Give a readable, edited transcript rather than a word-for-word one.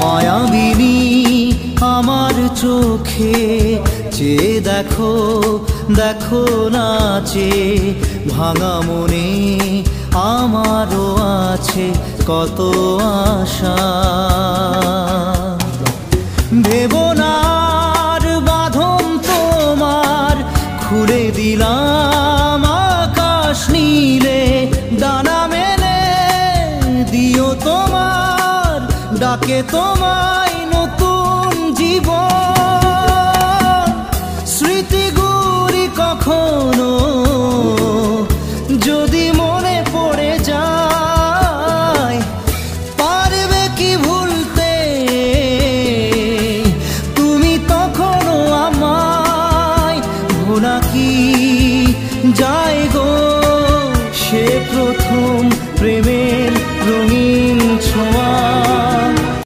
মায়াবিনী আমার চোখে চেয়ে দেখো, দেখো নাচে ভাঙা মনে আমারও আছে কত আশা। ভেবো না আর বাঁধন তোমার, খুলে দিলাম আকাশ নীলে, ডানা মেলে দিও তোমার ডাকে তোমায় নতুন জীবন। স্মৃতিগুলি কখনো যদি